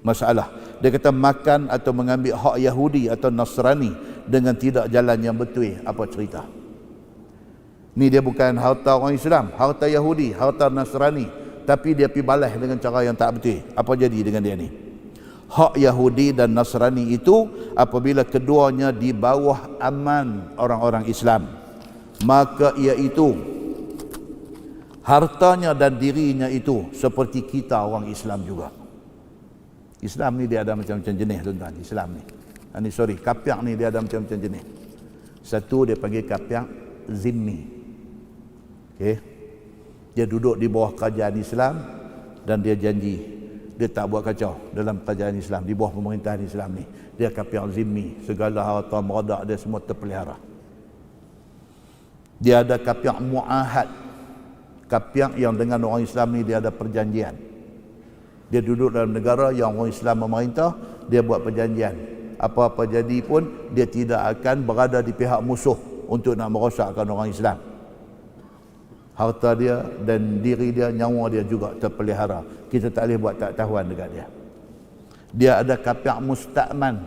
masalah. Dia kata makan atau mengambil hak Yahudi atau Nasrani dengan tidak jalan yang betul. Apa cerita? Ni dia bukan harta orang Islam, harta Yahudi, harta Nasrani, tapi dia pergi balas dengan cara yang tak betul. Apa jadi dengan dia ni? Hak Yahudi dan Nasrani itu apabila keduanya di bawah aman orang-orang Islam, maka iaitu hartanya dan dirinya itu seperti kita orang Islam juga. Islam ni dia ada macam-macam jenis tuan-tuan. Islam ni, kapiak ni dia ada macam-macam jenis. Satu dia panggil kapiak zimmi. Okey. Dia duduk di bawah kerajaan Islam dan dia janji dia tak buat kacau dalam kerajaan Islam, di bawah pemerintahan Islam ni. Dia kapiak zimmi, segala harta meradak dia semua terpelihara. Dia ada kapiak muahad, kapiak yang dengan orang Islam ni dia ada perjanjian. Dia duduk dalam negara yang orang Islam memerintah, dia buat perjanjian. Apa-apa jadi pun dia tidak akan berada di pihak musuh untuk nak merosakkan orang Islam. Harta dia dan diri dia, nyawa dia juga terpelihara. Kita tak boleh buat tak tahuan dekat dia. Dia ada kapiak musta'man,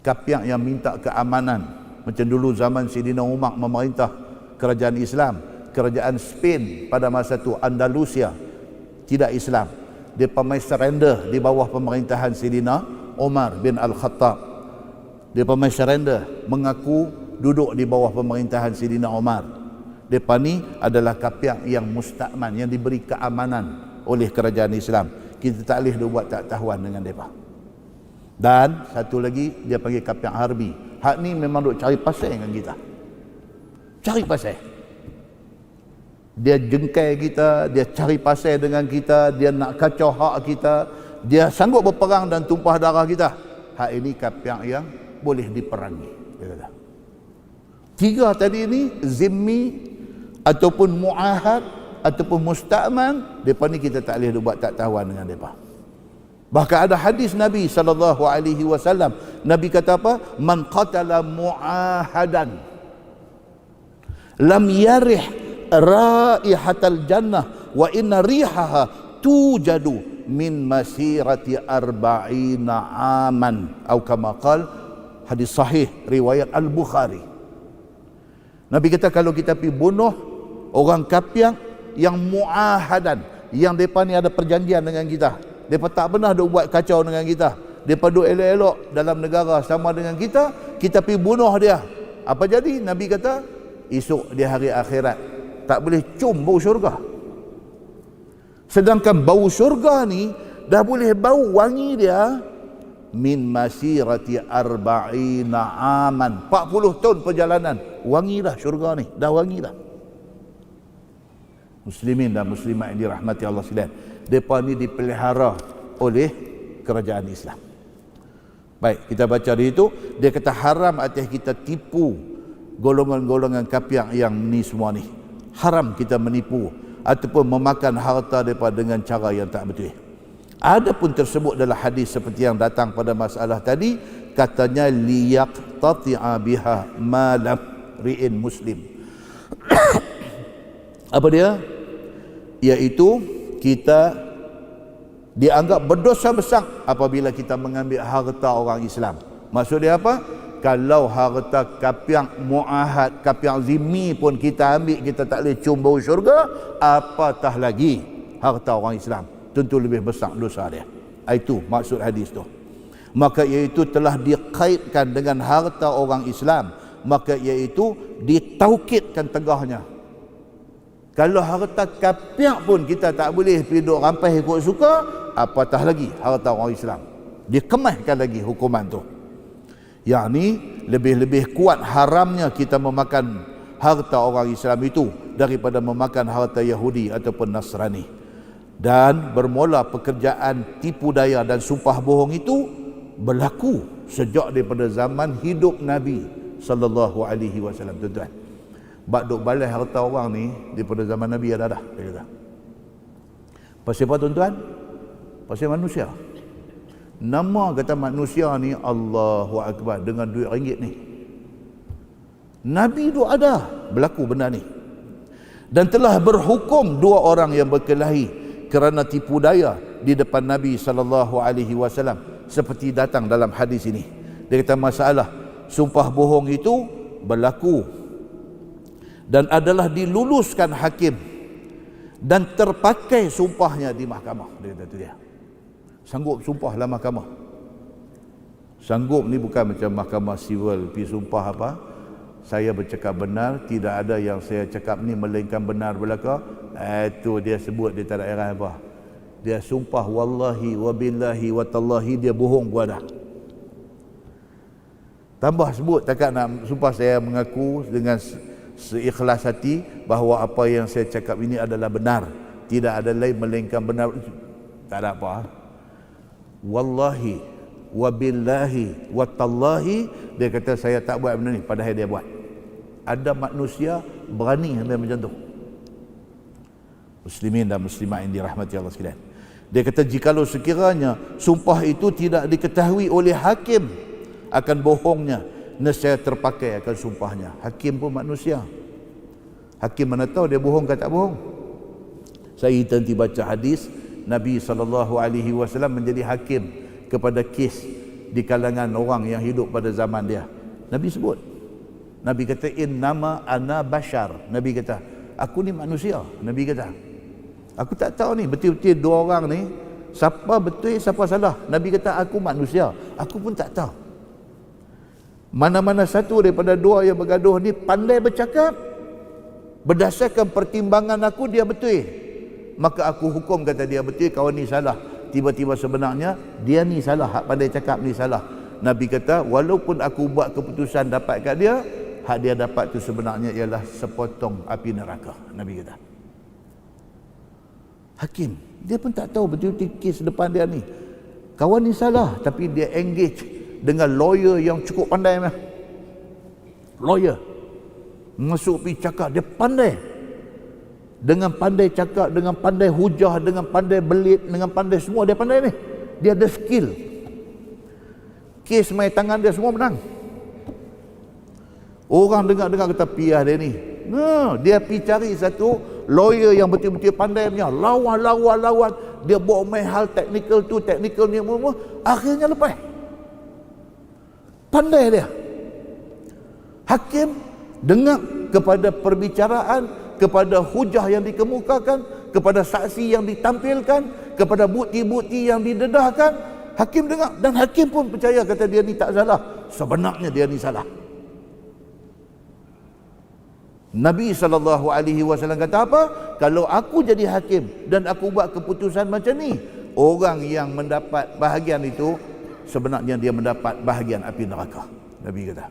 kapiak yang minta keamanan. Macam dulu zaman Sayyidina Umar memerintah kerajaan Islam, kerajaan Spain pada masa itu, Andalusia, tidak Islam. Dia pernah surrender di bawah pemerintahan Sayyidina Umar bin Al-Khattab. Dia pernah surrender, mengaku duduk di bawah pemerintahan Sayyidina Umar. Mereka ni adalah kapiak yang musta'man, yang diberi keamanan oleh kerajaan Islam. Kita tak boleh buat tak tahuan dengan mereka. Dan satu lagi dia panggil kapiak harbi. Hak ni memang duk cari pasal dengan kita. Cari pasal. Dia jengkai kita, dia cari pasal dengan kita, dia nak kacau hak kita, dia sanggup berperang dan tumpah darah kita. Hak ini kapiak yang boleh diperangi. Dia kata. Tiga tadi ni, zimmi ataupun muahad ataupun musta'man, depa ni kita tak boleh buat tak tahuan dengan depa. Bahkan ada hadis Nabi SAW, Nabi kata apa? Man qatala muahadan lam yarih raihatal jannah wa inna rihaha tujadu min masirati arba'ina aman, atau kama qala, hadis sahih riwayat Al-Bukhari. Nabi kata kalau kita pergi bunuh orang kapiak yang muahadan, yang mereka ni ada perjanjian dengan kita, mereka tak pernah duk buat kacau dengan kita, mereka duk elok-elok dalam negara sama dengan kita pergi bunuh dia, apa jadi? Nabi kata esok di hari akhirat tak boleh cium bau syurga. Sedangkan bau syurga ni dah boleh bau wangi dia min masirati arba'ina aman, 40 tahun perjalanan, wangi dah syurga ni, dah wangi dah. Muslimin dan muslimat yang dirahmati Allah sekalian, mereka ni dipelihara oleh kerajaan Islam. Baik, kita baca di itu, dia kata haram atas kita tipu golongan-golongan kapiak yang ni semua ni. Haram kita menipu ataupun memakan harta mereka dengan cara yang tak betul. Adapun tersebut adalah hadis seperti yang datang pada masalah tadi, katanya liyaqtati'a biha ma lam ri'in muslim. Apa dia? Iaitu kita dianggap berdosa besar apabila kita mengambil harta orang Islam. Maksud dia apa? Kalau harta kapiak muahad, kapiak zimmi pun kita ambil, kita tak boleh cium bau syurga, apatah lagi harta orang Islam. Tentu lebih besar dosa dia. Itu maksud hadis tu. Maka iaitu telah dikaitkan dengan harta orang Islam, maka iaitu ditaukidkan tegahnya. Kalau harta kapiak pun kita tak boleh pergi duk rampai ikut suka, apatah lagi harta orang Islam. Dikemaskan lagi hukuman tu. Yang ni lebih-lebih kuat haramnya kita memakan harta orang Islam itu daripada memakan harta Yahudi ataupun Nasrani. Dan bermula pekerjaan tipu daya dan sumpah bohong itu berlaku sejak daripada zaman hidup Nabi sallallahu alaihi wasallam, tuan-tuan. Bak duk balas harta orang ni daripada zaman Nabi ada dah, dia kata. Pasal apa, tuan-tuan? Pasal manusia. Nama kata manusia ni Allahu Akbar, dengan duit ringgit ni. Nabi duk ada berlaku benda ni. Dan telah berhukum dua orang yang berkelahi kerana tipu daya di depan Nabi SAW seperti datang dalam hadis ini. Dia kata masalah sumpah bohong itu berlaku dan adalah diluluskan hakim dan terpakai sumpahnya di mahkamah. Dia kata tu dia. Sanggup sumpah dalam mahkamah. Sanggup ni bukan macam mahkamah civil pergi sumpah apa. Saya bercakap benar, tidak ada yang saya cakap ni melainkan benar belaka. Itu dia sebut, dia tak ada erah apa. Dia sumpah wallahi wabillahi watallahi, dia bohong pun ada. Tambah sebut, takkan nak sumpah saya mengaku dengan seikhlas hati bahawa apa yang saya cakap ini adalah benar, tidak ada lain melainkan benar. Tak ada apa. Wallahi wabillahi watallahi, dia kata saya tak buat benda ni, padahal dia buat. Ada manusia berani sampai macam tu. Muslimin dan muslimat yang dirahmati Allah sekalian. Dia kata jikalau sekiranya sumpah itu tidak diketahui oleh hakim akan bohongnya, nescaya terpakai akan sumpahnya. Hakim pun manusia. Hakim mana tahu dia bohong ke tak bohong. Saya nanti baca hadis Nabi SAW menjadi hakim kepada kes di kalangan orang yang hidup pada zaman dia. Nabi sebut, Nabi kata innama ana bashar. Nabi kata aku ni manusia. Nabi kata aku tak tahu ni betul-betul dua orang ni siapa betul siapa salah. Nabi kata aku manusia, aku pun tak tahu. Mana-mana satu daripada dua yang bergaduh ni pandai bercakap, berdasarkan pertimbangan aku dia betul, maka aku hukum kata dia betul, kawan ni salah. Tiba-tiba sebenarnya dia ni salah, hak pandai cakap ni salah. Nabi kata walaupun aku buat keputusan dapat kat dia, hak dia dapat tu sebenarnya ialah sepotong api neraka. Nabi kata hakim, dia pun tak tahu betul-betul kes depan dia ni kawan ni salah, tapi dia engage dengan lawyer yang cukup pandai. Lawyer masuk pergi cakap, dia pandai. Dengan pandai cakap, dengan pandai hujah, dengan pandai belit, dengan pandai semua, dia pandai ni. Dia ada skill. Kes main tangan dia semua menang. Orang dengar-dengar kata piah dia ni. Dia pergi cari satu lawyer yang betul-betul pandai punya. Lawan. Dia bawa main hal teknikal tu, teknikal ni, akhirnya lepas. Pandai dia. Hakim dengar kepada perbicaraan, kepada hujah yang dikemukakan, kepada saksi yang ditampilkan, kepada bukti-bukti yang didedahkan. Hakim dengar dan hakim pun percaya kata dia ni tak salah, sebenarnya dia ni salah. Nabi SAW kata apa? Kalau aku jadi hakim dan aku buat keputusan macam ni, orang yang mendapat bahagian itu sebenarnya dia mendapat bahagian api neraka. Nabi kata.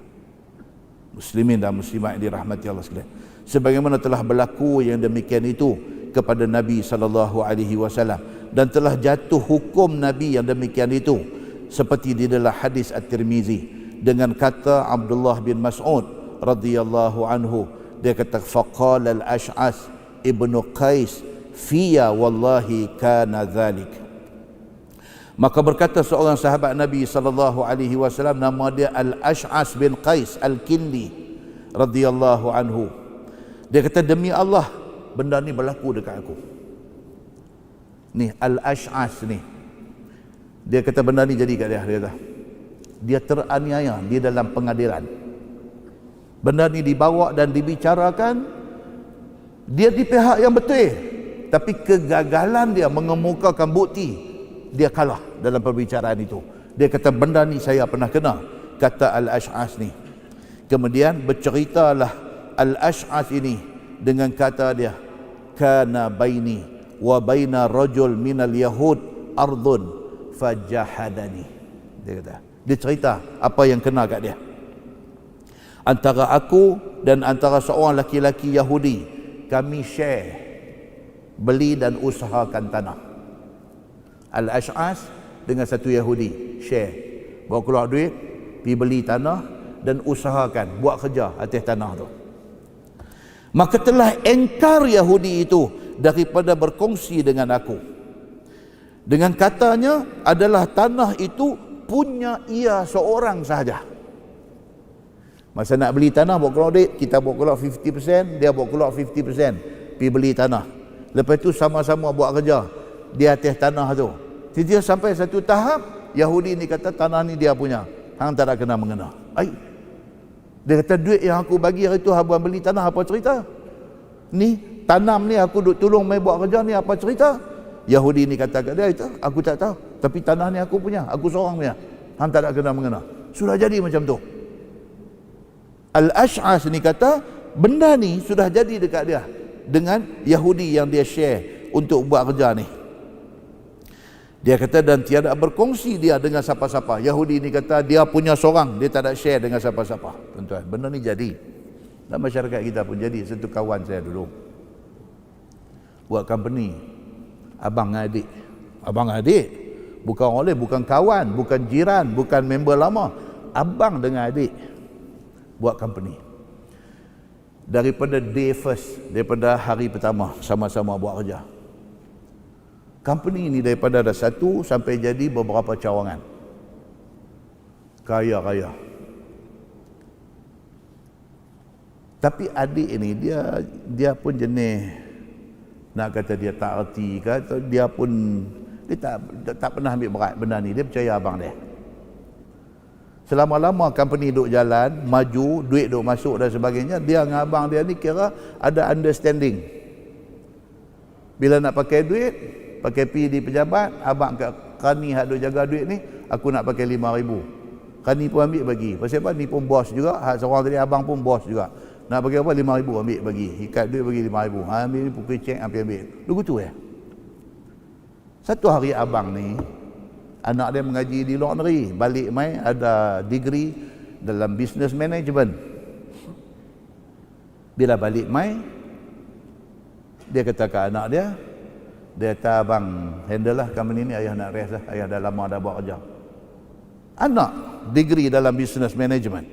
Muslimin dan muslimat yang dirahmati Allah sekalian, sebagaimana telah berlaku yang demikian itu kepada Nabi SAW dan telah jatuh hukum Nabi yang demikian itu seperti di dalam hadis At-Tirmizi dengan kata Abdullah bin Mas'ud radhiyallahu anhu, dia kata faqala al-Ash'as ibnu Qais fiya wallahi kana dhalik. Maka berkata seorang sahabat Nabi SAW, nama dia Al-Ash'as bin Qais Al-Kindi radhiyallahu anhu, dia kata demi Allah benda ni berlaku dekat aku. Ni Al-Ash'as ni, dia kata benda ni jadi kat dia. Dia kata dia teraniaya di dalam pengadilan. Benda ni dibawa dan dibicarakan, dia di pihak yang betul, tapi kegagalan dia mengemukakan bukti, dia kalah dalam perbicaraan itu. Dia kata benda ni saya pernah kena, kata Al-Ash'as ni. Kemudian berceritalah Al-Ash'as ini dengan kata dia, kana baini wa baina rajul minal yahud ardun fajahadani. Dia kata, dia cerita apa yang kena kat dia. Antara aku dan antara seorang laki-laki Yahudi, kami share beli dan usahakan tanah. Al-Ash'as dengan satu Yahudi share, bawa keluar duit, pergi beli tanah dan usahakan buat kerja atas tanah tu. Maka telah engkar Yahudi itu daripada berkongsi dengan aku, dengan katanya adalah tanah itu punya ia seorang sahaja. Masa nak beli tanah bawa keluar duit, kita bawa keluar 50%, dia bawa keluar 50%, pergi beli tanah. Lepas tu sama-sama buat kerja di atas tanah tu. Dia sampai satu tahap, Yahudi ni kata tanah ni dia punya. Hang tak ada kena mengena. Dia kata duit yang aku bagi hari tu abang beli tanah apa cerita? Ni tanam ni aku duk tolong mai buat kerja ni apa cerita? Yahudi ni kata kat dia itu, aku tak tahu. Tapi tanah ni aku punya, aku seorang punya. Hang tak ada kena mengena. Sudah jadi macam tu. Al-Ash'as ni kata benda ni sudah jadi dekat dia dengan Yahudi yang dia share untuk buat kerja ni. Dia kata dan tiada berkongsi dia dengan siapa-siapa. Yahudi ni kata dia punya seorang, dia tak ada share dengan siapa-siapa. Tuan-tuan, benda ni jadi. Dan masyarakat kita pun jadi. Satu kawan saya dulu buat company, abang dengan adik. Abang dengan adik, bukan orang lain, bukan kawan, bukan jiran, bukan member lama. Abang dengan adik buat company. Daripada day first, daripada hari pertama sama-sama buat kerja. Company ni daripada ada satu sampai jadi beberapa cawangan. Kaya-kaya. Tapi adik ini dia pun jenis nak kata dia tak erti ke, atau dia pun dia tak pernah ambil berat benda ni. Dia percaya abang dia. Selama-lama company duk jalan, maju, duit duk masuk dan sebagainya, dia dengan abang dia ni kira ada understanding. Bila nak pakai duit, pakai pi di pejabat, abang kat Kani hak duk jaga duit ni, aku nak pakai 5,000. Kani pun ambil bagi. Pasal apa? Ni pun bos juga, hak seorang tadi abang pun bos juga. Nak pakai apa? 5,000 ambil bagi. Ikat duit bagi 5,000. Ambil ni pukul cek ambil. Begitu ya. Satu hari abang ni anak dia mengaji di luar negeri, balik mai ada degree dalam business management. Bila balik mai, dia kata ke anak dia kata abang handle lah company ni, ayah nak rest lah, ayah dah lama dah buat kerja. Anak degree dalam business management.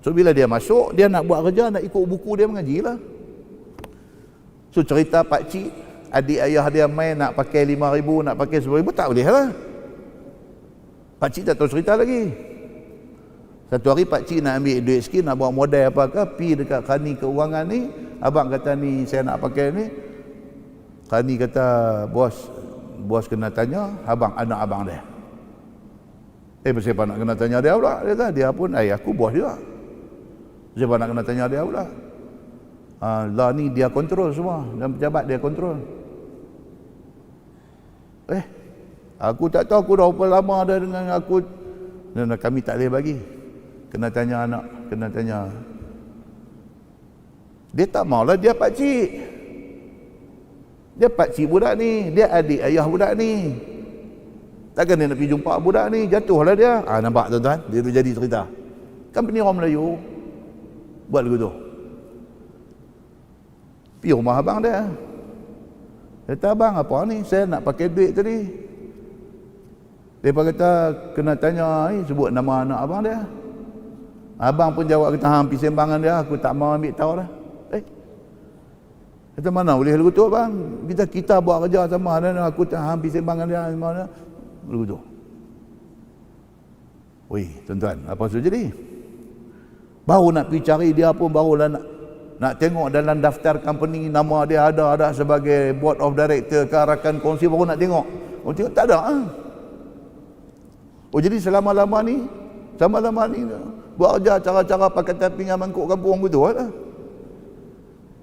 So bila dia masuk, dia nak buat kerja, nak ikut buku dia mengaji lah. So cerita pakcik, adik ayah dia main nak pakai 5,000, nak pakai 10,000, tak boleh lah. Pakcik tak tahu cerita lagi. Satu hari pakcik nak ambil duit sikit, nak buat modal apa ke, pi dekat Kani Keuangan ni, abang kata ni saya nak pakai ni. Kani kata bos kena tanya abang, anak abang dia. Siapa nak kena tanya dia pula? Dia kata dia pun aku bos juga. Siapa nak kena tanya dia pula? Lah ni dia kontrol semua, dan pejabat dia kontrol. Aku tak tahu, aku dah berapa lama dah dengan aku. Dan kami tak boleh bagi. Kena tanya anak, kena tanya. Dia tak maulah, dia pakcik. Dia pakcik budak ni, dia adik ayah budak ni. Takkan dia nak pergi jumpa budak ni, jatuhlah dia. Nampak tuan-tuan, dia tu jadi cerita. Company orang Melayu buat begitu. Pergi rumah abang dia. Dia kata, abang apa ni? Saya nak pakai duit tadi. Dia kata, kena tanya, sebut nama anak abang dia. Abang pun jawab, kata, hampir sembangan dia, aku tak mau ambil tahu dah. Kata, mana boleh lagu tu abang? Kita buat kerja sama, dan aku tak hampir sembangan dia, mana? Lagu tu. Wih, tuan-tuan, apa sudah jadi? Baru nak pergi cari dia pun, barulah nak tengok dalam daftar company, nama dia ada sebagai board of director ke rakan kongsi, baru nak tengok. Oh, tengok tak ada. Oh, jadi selama-lama ni buat kerja cara-cara pakatan pinggan mangkuk kampung betul lah.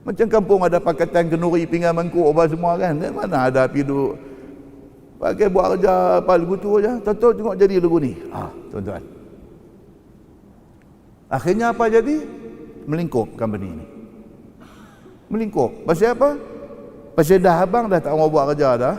Macam kampung ada pakatan kenduri pinggan mangkuk apa semua kan. Dan mana ada pergi duduk pakai buat kerja apa lagu tu aja. Tahu tengok jadi lagu ni. Tuan-tuan. Akhirnya apa jadi? Melingkup company ni. Melingkup. Pasal apa? Pasal dah abang dah tak mau buat kerja dah.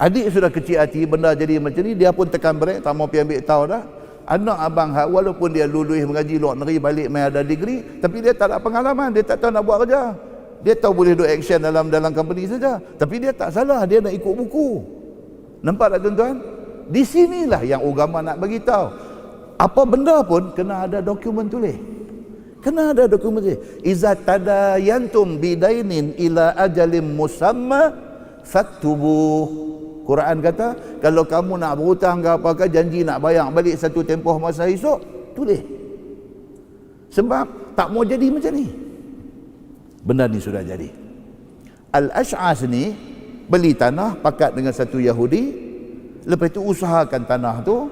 Adik sudah kecil hati benda jadi macam ni, dia pun tekan brek, tak mau pergi ambil tahu dah. Anak abang walaupun dia lulus mengaji luar negeri, balik mai ada degree, tapi dia tak ada pengalaman, dia tak tahu nak buat kerja. Dia tahu boleh do action dalam company saja, tapi dia tak salah, dia nak ikut buku. Nampak tak tuan-tuan? Di sinilah yang agama nak bagi tahu. Apa benda pun kena ada dokumen tulis. Kena ada dokumen tulis. Iza tadayantum bidainin ila ajalim musamma faktubuh. Quran kata, kalau kamu nak berhutang ke apakah, janji nak bayar balik satu tempoh masa esok, tulis. Sebab tak mau jadi macam ni. Benda ni sudah jadi. Al-Ash'as ni beli tanah pakat dengan satu Yahudi, Lepas itu usahakan tanah tu.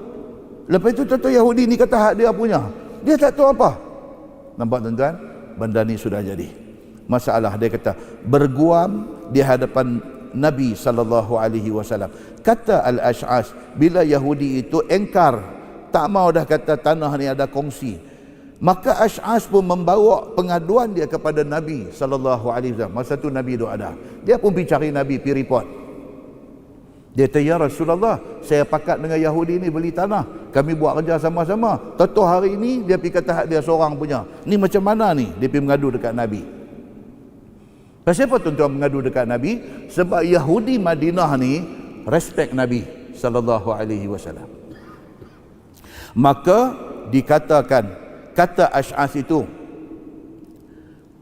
Lepas itu tentu Yahudi ni kata hak dia punya. Dia tak tahu apa. Nampak tuan-tuan? Benda ni sudah jadi. Masalah dia kata berguam di hadapan Nabi SAW. Kata Al-Ash'as, bila Yahudi itu engkar, tak mau dah kata tanah ni ada kongsi, maka Ash'as pun membawa pengaduan dia kepada Nabi SAW. Masa tu Nabi tu ada. Dia pun pergi cari Nabi, pergi report. Dia kata, ya Rasulullah, saya pakat dengan Yahudi ni beli tanah, kami buat kerja sama-sama. Tentu hari ini dia pergi kata hak dia seorang punya. Ni macam mana ni? Dia pergi mengadu dekat Nabi. Kenapa tuan-tuan mengadu dekat Nabi? Sebab Yahudi Madinah ni respect Nabi SAW. Maka dikatakan, kata Ash'as itu,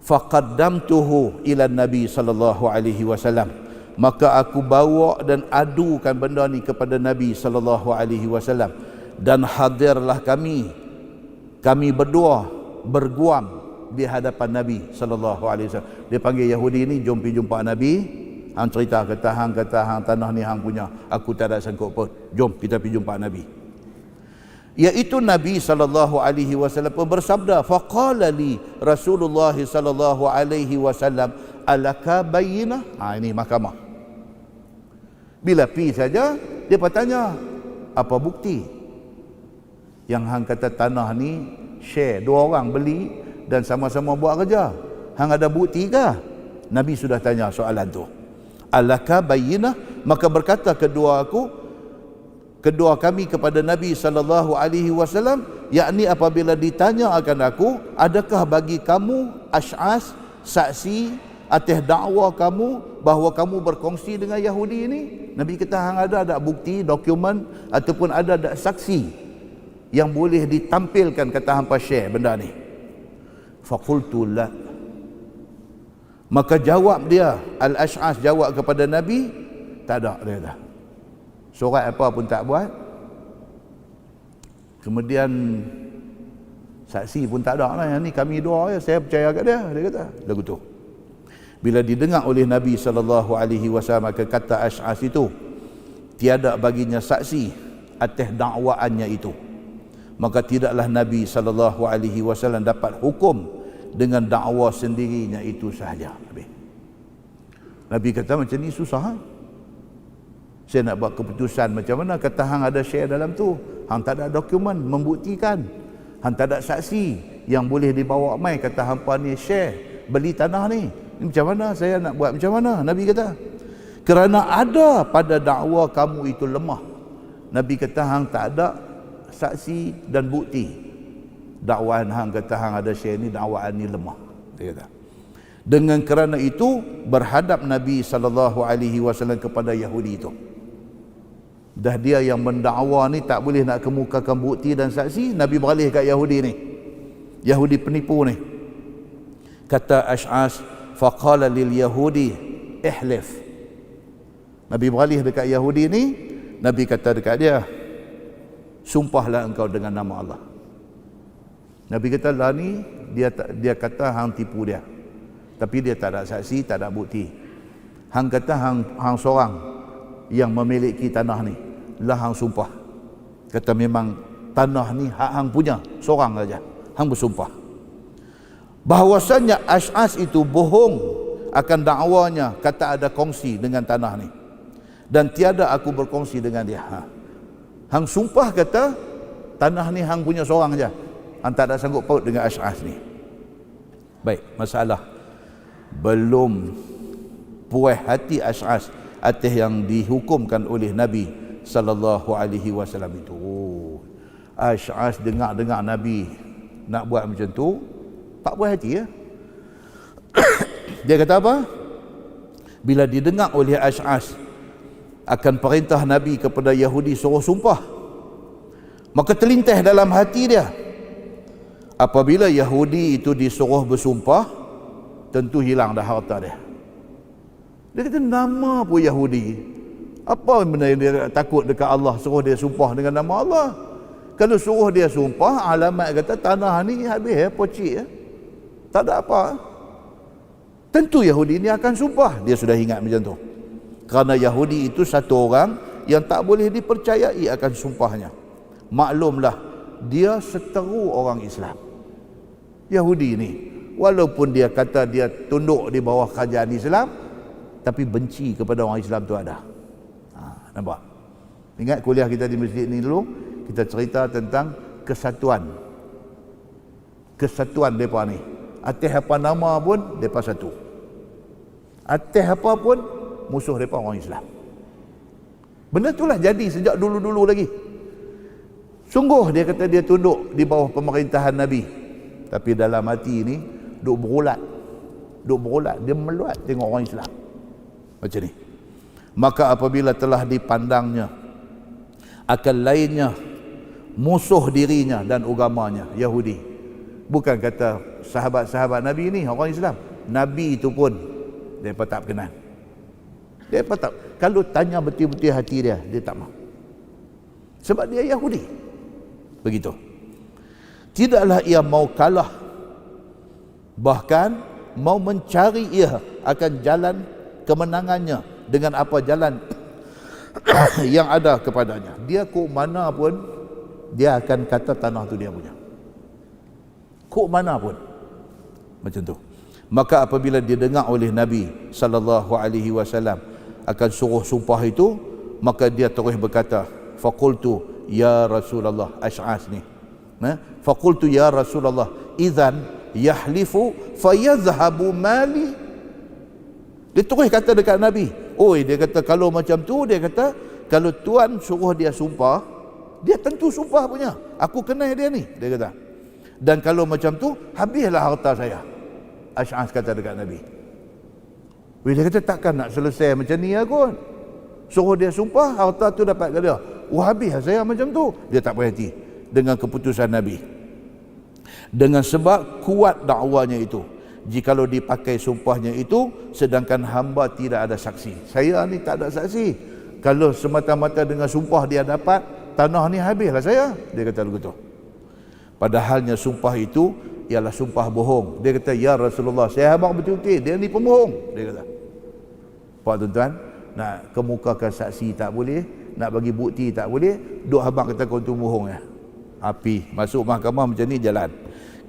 faqaddamtuhu ila Nabi SAW. Maka aku bawa dan adukan benda ni kepada Nabi SAW. Dan hadirlah kami berdua berguam di hadapan Nabi SAW. Dia panggil Yahudi ni, jom pergi jumpa Nabi. Hang cerita kata hang tanah ni hang punya, aku tak ada sangkut pun. Jom kita pergi jumpa Nabi. Iaitu Nabi SAW pun bersabda, faqala li Rasulullah SAW, alaka bayyinah. Ini mahkamah. Bila pi saja dia bertanya, apa bukti yang hang kata tanah ni share, dua orang beli dan sama-sama buat kerja? Hang ada bukti ke? Nabi sudah tanya soalan tu. Alaka bayyinah? Maka berkata kedua kami kepada Nabi SAW, yakni apabila ditanya akan aku, adakah bagi kamu Ash'as saksi atas dakwa kamu bahawa kamu berkongsi dengan Yahudi ini? Nabi kata, hang ada bukti, dokumen ataupun ada saksi yang boleh ditampilkan kata hampa share benda ni? Faqultu la. Maka jawab dia, Al-Ash'as jawab kepada Nabi, tak ada, dia kata. Surat apa pun tak buat. Kemudian saksi pun tak ada lah. Yang ni kami dua ya, saya percaya kat dia kata. Lagu tu. Bila didengar oleh Nabi SAW, maka kata Ash'as itu, tiada baginya saksi atas dakwaannya itu. Maka tidaklah Nabi SAW dapat hukum dengan dakwa sendirinya itu sahaja. Nabi kata, macam ni susah. Saya nak buat keputusan macam mana? Kata hang ada share dalam tu, hang tak ada dokumen membuktikan, hang tak ada saksi yang boleh dibawa mai kata hampa ni share beli tanah ni. Ini macam mana? Saya nak buat macam mana? Nabi kata, kerana ada pada dakwa kamu itu lemah. Nabi kata, hang tak ada saksi dan bukti. Dakwaan hang kata hang ada share ni, dakwaan ni lemah. Dia kata. Dengan kerana itu berhadap Nabi SAW kepada Yahudi itu. Dah dia yang mendakwa ni tak boleh nak kemukakan bukti dan saksi, Nabi beralih kat Yahudi ni. Yahudi penipu ni. Kata Ash'as, faqala lil Yahudi ihlif. Nabi beralih dekat Yahudi ni, Nabi kata dekat dia, sumpahlah engkau dengan nama Allah. Nabi kata lah ni, dia kata hang tipu dia. Tapi dia tak ada saksi, tak ada bukti. Hang kata hang seorang yang memiliki tanah ni. Lah hang sumpah. Kata memang tanah ni hak hang punya, seorang saja. Hang bersumpah. Bahawasanya Ash'as itu bohong akan dakwanya, kata ada kongsi dengan tanah ni. Dan tiada aku berkongsi dengan dia. Hang sumpah kata tanah ni hang punya seorang saja. Hang tak ada sanggup paut dengan Ash'as ni. Baik, masalah belum puas hati Ash'as atas yang dihukumkan oleh Nabi SAW itu. Ash'as dengar Nabi nak buat macam tu, tak puas hati ya. Dia kata apa? Bila didengar oleh Ash'as akan perintah Nabi kepada Yahudi suruh sumpah, maka terlintas dalam hati dia, apabila Yahudi itu disuruh bersumpah, tentu hilang dah harta dia. Dia kata, nama pun Yahudi, apa benda yang dia takut dekat Allah suruh dia sumpah dengan nama Allah? Kalau suruh dia sumpah, alamat kata tanah ni habis ya, pocik ya, tak ada apa. Tentu Yahudi ni akan sumpah. Dia sudah ingat macam tu. Kerana Yahudi itu satu orang yang tak boleh dipercayai akan sumpahnya. Maklumlah, dia seteru orang Islam. Yahudi ni, walaupun dia kata dia tunduk di bawah kerajaan Islam, tapi benci kepada orang Islam tu ada. Nampak? Ingat kuliah kita di masjid ni dulu, kita cerita tentang kesatuan. Kesatuan mereka ni. Atas apa nama pun, mereka satu. Atas apa pun, musuh mereka orang Islam. Benda itulah jadi sejak dulu-dulu lagi. Sungguh dia kata dia tunduk di bawah pemerintahan Nabi. Tapi dalam hati ni, duk berulat. Dia meluat tengok orang Islam. Macam ni. Maka apabila telah dipandangnya akan lainnya musuh dirinya dan agamanya, Yahudi. Bukan kata sahabat-sahabat Nabi ni orang Islam. Nabi itu pun mereka tak berkenan. Mereka tak. Kalau tanya betul-betul hati dia, dia tak mahu. Sebab dia Yahudi. Begitu. Tidaklah ia mau kalah. Bahkan mau mencari ia akan jalan kemenangannya dengan apa jalan yang ada kepadanya. Dia ke mana pun, dia akan kata tanah tu dia punya. Ke mana pun. Macam tu. Maka apabila didengar oleh Nabi sallallahu alaihi wasallam akan suruh sumpah itu, maka dia terus berkata, faqultu ya Rasulullah, Ash'as ni. Faqultu ya Rasulullah, idzan yahlifu fayadhhabu mali. Dia terus kata dekat Nabi. Dia kata kalau macam tu, dia kata kalau tuan suruh dia sumpah, dia tentu sumpah punya. Aku kenal dia ni, dia kata. Dan kalau macam tu, habislah harta saya. Ash'as kata dekat Nabi. Dia kata takkan nak selesai macam ni kot. Suruh dia sumpah, harta tu dapat ke dia. Habis saya macam tu. Dia tak berhati dengan keputusan Nabi. Dengan sebab kuat dakwanya itu. Jikalau dipakai sumpahnya itu, sedangkan hamba tidak ada saksi. Saya ni tak ada saksi. Kalau semata-mata dengan sumpah dia dapat, tanah ni habislah saya. Dia kata begitu. Padahalnya sumpah itu ialah sumpah bohong. Dia kata, ya Rasulullah, saya abang betul-betul, dia ni pembohong. Dia kata. Pak tuan-tuan, nak kemukakan saksi tak boleh, nak bagi bukti tak boleh, duk abang kata kau tu bohong ya. Api masuk mahkamah macam ni jalan.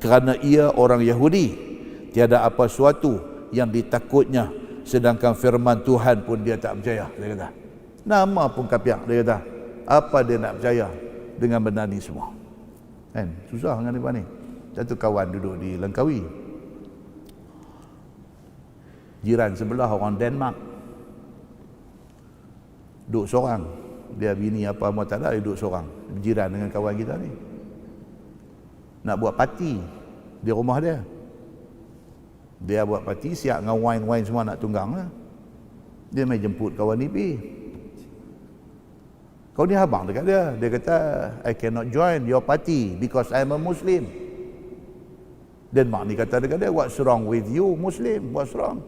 Kerana ia orang Yahudi, tiada apa suatu yang ditakutnya, sedangkan firman Tuhan pun dia tak percaya. Dia kata, nama pun kapiak. Dia kata, apa dia nak percaya dengan benda ni semua? Kan susah dengan mereka ni. Satu kawan duduk di Langkawi, jiran sebelah orang Denmark, duduk seorang. Dia bini apa mau tak ada, dia duduk seorang, berjiran dengan kawan kita ni. Nak buat parti di rumah dia. Dia buat parti, siap dengan wine semua nak tunggang lah. Dia mai jemput kawan ni pergi. Kau ni abang dekat dia. Dia kata, I cannot join your party because I'm a Muslim. Denmark ni kata dekat dia, what's wrong with you Muslim? What's wrong?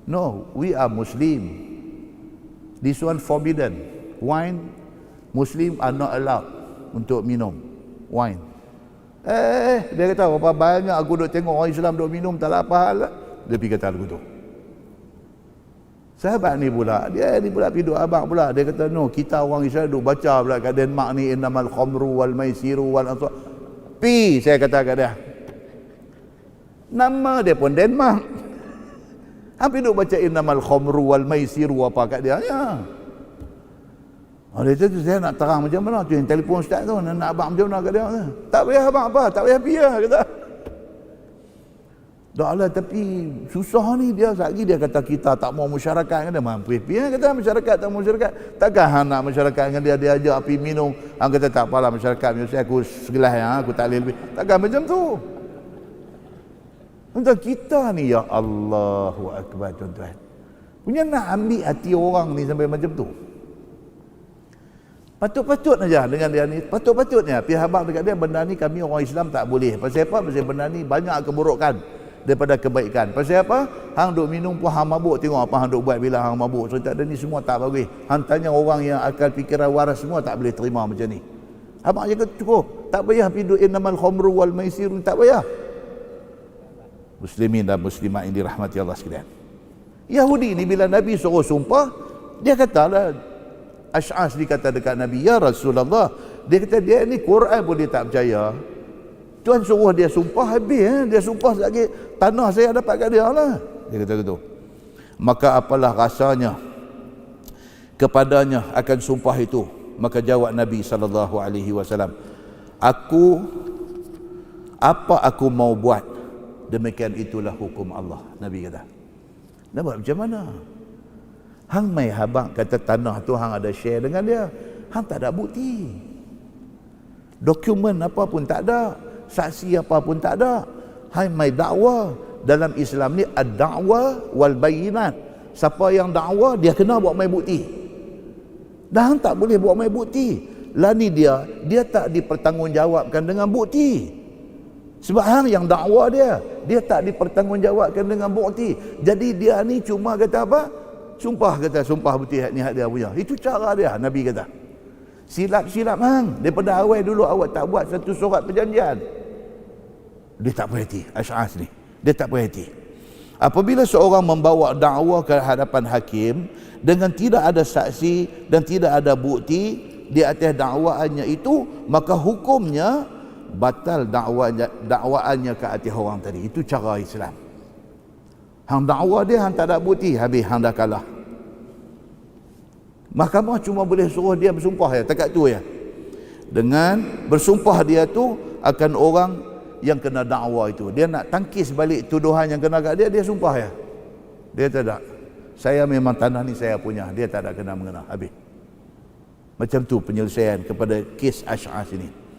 No, we are Muslim. This one forbidden. Wine, Muslim are not allowed untuk minum wine. Dia kata, berapa banyak aku duk tengok orang Islam duk minum, tak ada apa hal. Dia pergi kata begitu. Sahabat ni pula, dia ni pula pergi duk abang pula. Dia kata, no, kita orang Islam duk baca pula kat Denmark ni, innamal khamru wal maisiru wal ansar. Saya kata kat dia. Nama dia pun Denmark. Hampir duk baca innamal khamru wal maisiru apa kat dia. Ya. Dia kata, saya nak terang macam mana tu yang telefon ustaz tu, nak abang macam mana kat dia. Tak payah abang apa, tak payah pergi lah, kata. Tak lah, tapi susah ni dia lagi. Dia kata kita tak mau masyarakat dengan dia. Mampu pergi kata masyarakat tak mau masyarakat. Takkan hang nak masyarakat dengan dia, dia ajak pergi minum. Hang kata tak apalah masyarakat, saya aku segelas ya, aku tak boleh lebih. Takkan macam tu. Tuan-tuan, kita ni ya Allahu Akbar tuan-tuan. Punya nak ambil hati orang ni sampai macam tu. Patut-patut aja dengan dia ni. Patut-patutnya pihak abang dekat dia, benda ni kami orang Islam tak boleh. Pasal apa? Pasal benda ni banyak keburukan daripada kebaikan. Pasal apa? Hang duk minum pun hang mabuk, tengok apa hang duk buat bila hang mabuk. Cerita dia ni semua tak bagus. Hang tanya orang yang akal fikiran waras semua tak boleh terima macam ni. Abang cakap cukup. Tak payah piduk innamal khamru wal maisir, tak payah. Muslimin dan muslimat yang dirahmati Allah sekalian. Yahudi ni bila Nabi suruh sumpah, dia katalah Ash'as dikata dekat Nabi, ya Rasulullah, dia kata dia ni Quran pun dia tak percaya. Tuan suruh dia sumpah habis, dia sumpah lagi tanah saya dapat kat dia lah. Dia kata gitu. Maka apalah rasanya kepadanya akan sumpah itu? Maka jawab Nabi SAW, apa aku mau buat, demikian itulah hukum Allah. Nabi kata. Nampak macam mana? Hang mai habang kata tanah tu hang ada share dengan dia, hang tak ada bukti, dokumen apa pun tak ada, saksi apa pun tak ada. Hang mai dakwa. Dalam Islam ni ad-da'wa wal bayinat. Siapa yang dakwa dia kena buat mai bukti. Dan hang tak boleh buat mai bukti. Lah ni dia tak dipertanggungjawabkan dengan bukti. Sebab hang yang dakwa dia tak dipertanggungjawabkan dengan bukti. Jadi dia ni cuma kata apa? Sumpah bukti ni hak dia punya. Itu cara dia, Nabi kata. Silap hang. Daripada awal dulu awak tak buat satu surat perjanjian. Dia tak berhati, Ash'as ni. Dia tak berhati. Apabila seorang membawa dakwa ke hadapan hakim dengan tidak ada saksi dan tidak ada bukti di atas dakwaannya itu, maka hukumnya batal dakwaannya ke atas orang tadi. Itu cara Islam. Hang dakwa dia, hang tak ada bukti, habis hang dah kalah. Mahkamah cuma boleh suruh dia bersumpah ya, takat tu ya. Dengan bersumpah dia tu akan orang yang kena dakwa itu. Dia nak tangkis balik tuduhan yang kena kat dia, dia sumpah ya. Dia tak, saya memang tanah ni saya punya, dia tak ada kena mengena, habis. Macam tu penyelesaian kepada kes Ash'as ini.